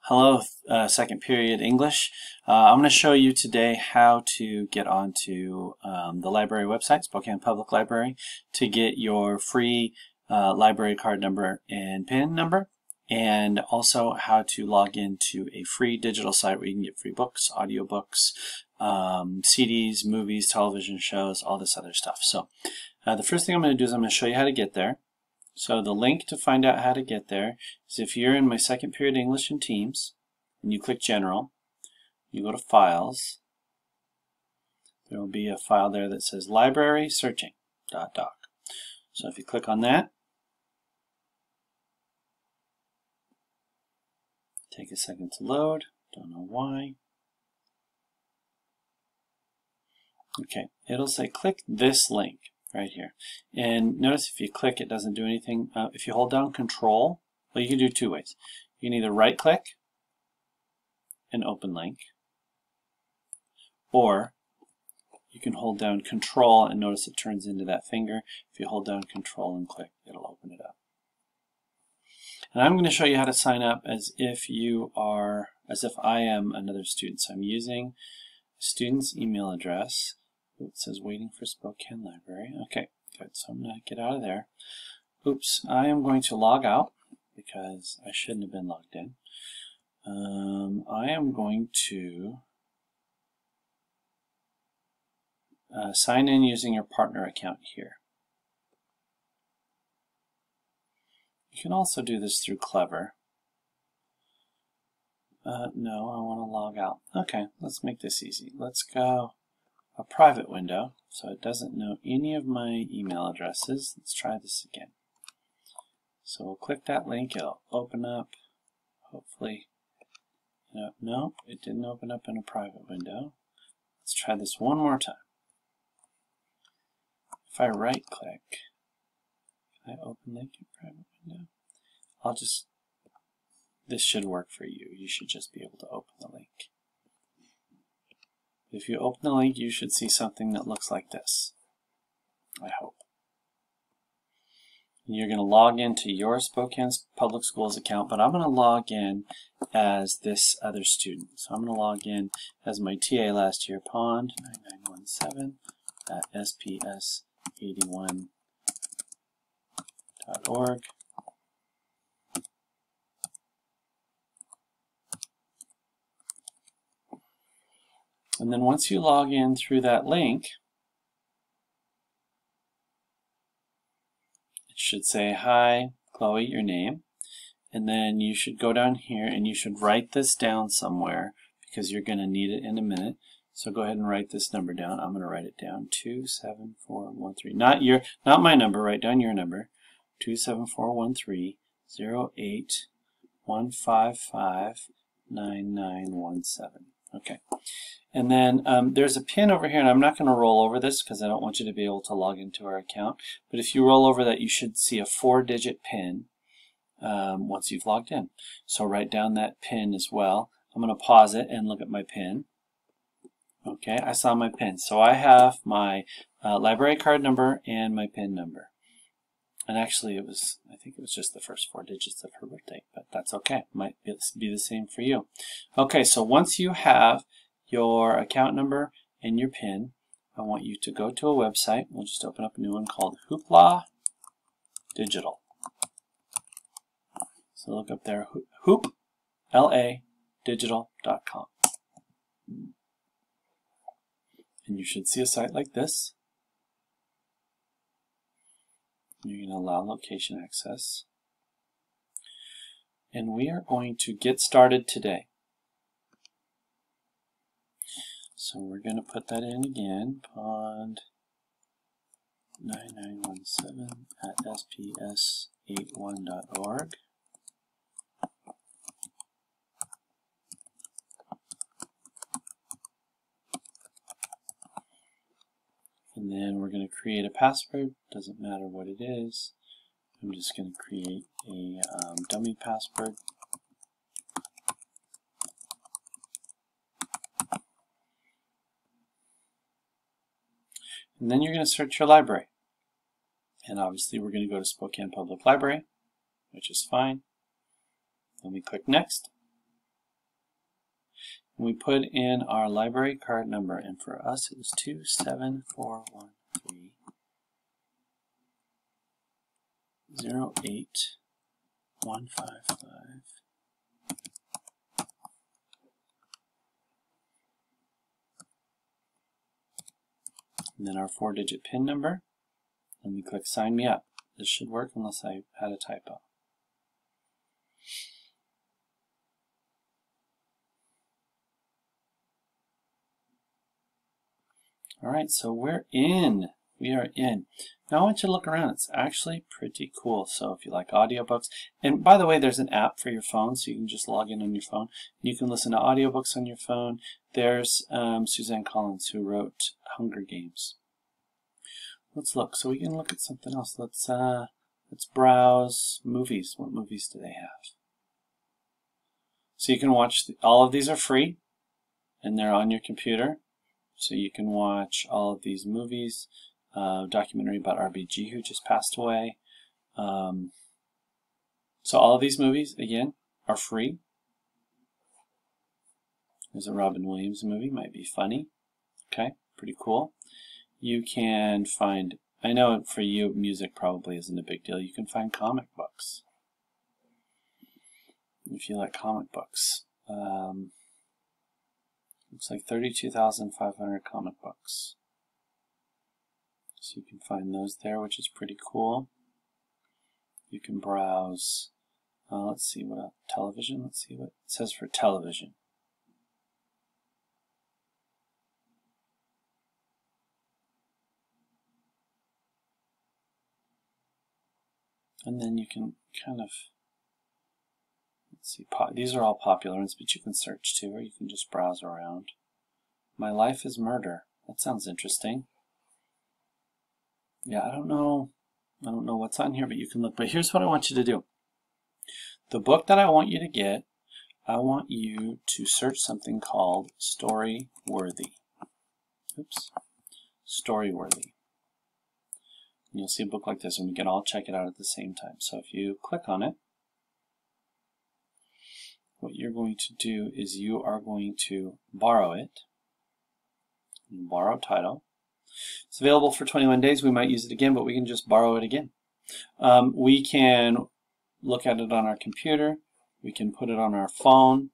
Hello, second period English. I'm going to show you today how to get onto the library website, Spokane Public Library, to get your free library card number and PIN number, and also how to log into a free digital site where you can get free books, audiobooks, CDs, movies, television shows, all this other stuff. So the first thing I'm going to do is I'm going to show you how to get there. So the link to find out how to get there is if you're in my second period English and Teams, and you click General, you go to Files, there will be a file there that says Library Searching .doc. So if you click on that, take a second to load, don't know why. Okay, it'll say click this link right here. And notice if you click, it doesn't do anything. If you hold down Control, well, you can do two ways. You can either right click and open link, or you can hold down Control and notice it turns into that finger. If you hold down Control and click, it'll open it up. And I'm going to show you how to sign up as if I am another student. So I'm using a student's email address. It says waiting for Spokane Library. Okay, good. So I'm going to get out of there. Oops, I am going to log out because I shouldn't have been logged in. I am going to sign in using your partner account here. You can also do this through Clever. No, I want to log out. Okay, let's make this easy. Let's go a private window so it doesn't know any of my email addresses. Let's try this again. So we'll click that link, it'll open up, hopefully. Nope, it didn't open up in a private window. Let's try this one more time. If I right click, can I open link in private window? This should work for you. You should just be able to open the link. If you open the link, you should see something that looks like this, I hope. You're going to log into your Spokane Public Schools account, but I'm going to log in as this other student. So I'm going to log in as my TA last year, pond9917 at sps81.org. And then once you log in through that link, it should say, hi, Chloe, your name. And then you should go down here and you should write this down somewhere because you're going to need it in a minute. So go ahead and write this number down. I'm going to write it down, 27413. Not my number, write down your number. 27413-08155-9917. Okay. And then there's a pin over here, and I'm not going to roll over this because I don't want you to be able to log into our account. But if you roll over that, you should see a 4-digit pin once you've logged in. So write down that pin as well. I'm going to pause it and look at my pin. Okay, I saw my pin. So I have my library card number and my pin number. And actually, I think it was just the first 4 digits of her birthday, but that's okay. Might be the same for you. Okay, so once you have your account number and your PIN, I want you to go to a website. We'll just open up a new one called Hoopla Digital. So look up there, hoopla-digital.com. And you should see a site like this. You're going to allow location access. And we are going to get started today. So we're going to put that in again, pond9917 at sps81.org. And then we're going to create a password. Doesn't matter what it is. I'm just going to create a dummy password. And then you're going to search your library. And obviously we're going to go to Spokane Public Library, which is fine. Then we click Next. We put in our library card number, and for us it was 27413-08155. And then our 4-digit PIN number, and we click Sign Me Up. This should work unless I had a typo. Alright, so we're in. We are in. Now I want you to look around. It's actually pretty cool. So if you like audiobooks, and by the way, there's an app for your phone, so you can just log in on your phone. You can listen to audiobooks on your phone. There's Suzanne Collins, who wrote Hunger Games. Let's look. So we can look at something else. Let's browse movies. What movies do they have? So you can watch, all of these are free, and they're on your computer. So you can watch all of these movies. Documentary about RBG, who just passed away. So all of these movies, again, are free. There's a Robin Williams movie, might be funny. Okay, pretty cool. You can find, I know for you, music probably isn't a big deal. You can find comic books, if you like comic books. Looks like 32,500 comic books. So you can find those there, which is pretty cool. You can browse, let's see what television, let's see what it says for television. And then you can kind of, let's see, these are all popular ones, but you can search too, or you can just browse around. My Life is Murder. That sounds interesting. Yeah, I don't know what's on here, but you can look. But here's what I want you to do. The book that I want you to get, I want you to search something called Storyworthy. Oops. Storyworthy. And you'll see a book like this, and we can all check it out at the same time. So if you click on it, what you're going to do is you are going to borrow it. Borrow title. It's available for 21 days. We might use it again, but we can just borrow it again. We can look at it on our computer. We can put it on our phone.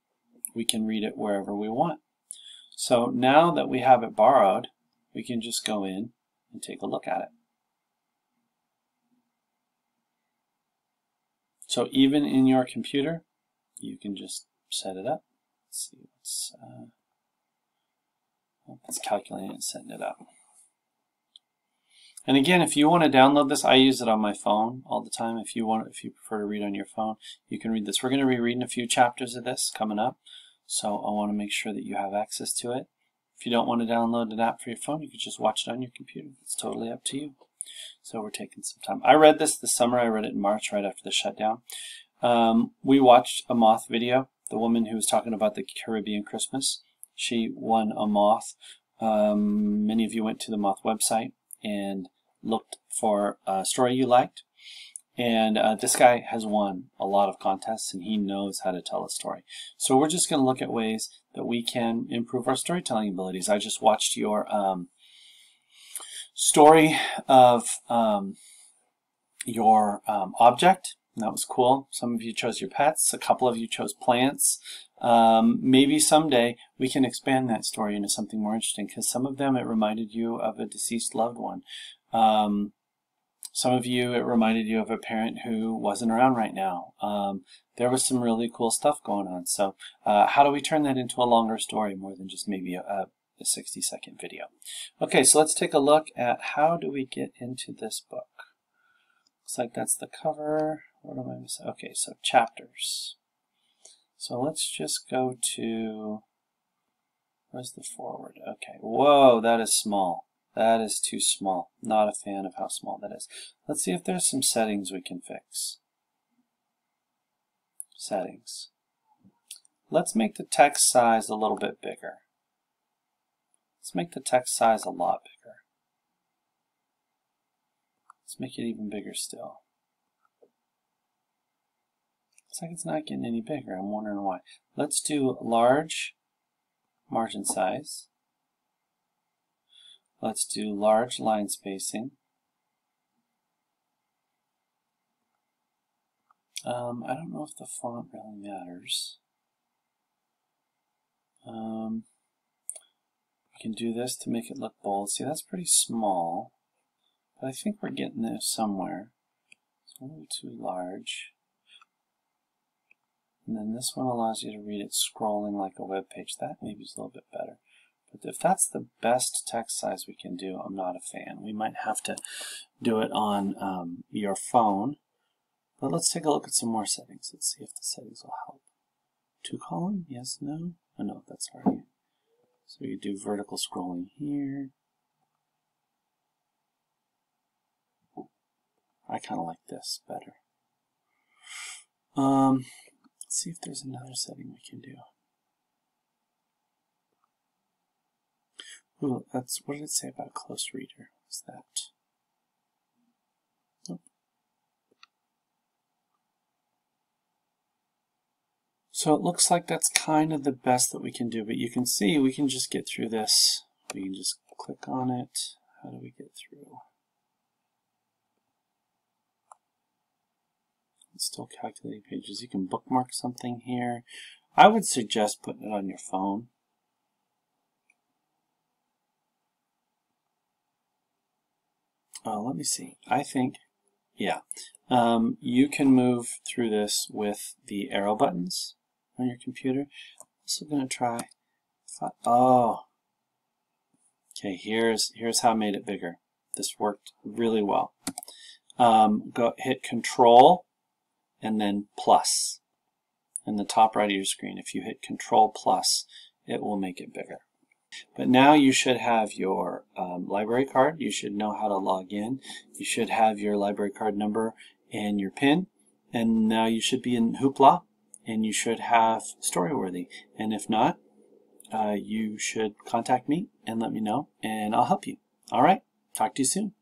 We can read it wherever we want. So now that we have it borrowed, we can just go in and take a look at it. So even in your computer, you can just set it up. Let's see, it's calculating and setting it up. And again, if you want to download this, I use it on my phone all the time. If you prefer to read on your phone, you can read this. We're going to be reading a few chapters of this coming up, so I want to make sure that you have access to it. If you don't want to download an app for your phone, you can just watch it on your computer. It's totally up to you. So we're taking some time. I read this summer. I read it in March, right after the shutdown. We watched a moth video. The woman who was talking about the Caribbean Christmas, she won a moth. Many of you went to the moth website and looked for a story you liked. And this guy has won a lot of contests, and he knows how to tell a story. So we're just going to look at ways that we can improve our storytelling abilities. I just watched your story of your object, and that was cool. Some of you chose your pets. A couple of you chose plants. Maybe someday we can expand that story into something more interesting, because some of them it reminded you of a deceased loved one. Some of you it reminded you of a parent who wasn't around right now. There was some really cool stuff going on. So how do we turn that into a longer story more than just maybe a 60-second video? Okay, so let's take a look at how do we get into this book. Looks like that's the cover. What am I missing? Okay, so chapters. So let's just go to, where's the forward? Okay, whoa, that is small. That is too small. Not a fan of how small that is. Let's see if there's some settings we can fix. Settings. Let's make the text size a little bit bigger. Let's make the text size a lot bigger. Let's make it even bigger still. Looks like it's not getting any bigger. I'm wondering why. Let's do large margin size. Let's do large line spacing. I don't know if the font really matters. We can do this to make it look bold. See, that's pretty small, but I think we're getting there somewhere. It's a little too large. And then this one allows you to read it scrolling like a web page. That maybe is a little bit better. But if that's the best text size we can do, I'm not a fan. We might have to do it on your phone. But let's take a look at some more settings. Let's see if the settings will help. 2-column? Yes, no? Oh, no, that's already. So you do vertical scrolling here. I kind of like this better. Let's see if there's another setting we can do. Ooh, that's, what did it say about a close reader? What's that? Nope. So it looks like that's kind of the best that we can do, but you can see we can just get through this. We can just click on it. How do we get through? It's still calculating pages. You can bookmark something here. I would suggest putting it on your phone. Let me see. I think, yeah, you can move through this with the arrow buttons on your computer. So I'm going to try. Oh, okay. Here's how I made it bigger. This worked really well. Go hit Control and then plus in the top right of your screen. If you hit Control plus, it will make it bigger. But now you should have your library card. You should know how to log in. You should have your library card number and your PIN. And now you should be in Hoopla, and you should have Storyworthy. And if not, you should contact me and let me know, and I'll help you. All right, talk to you soon.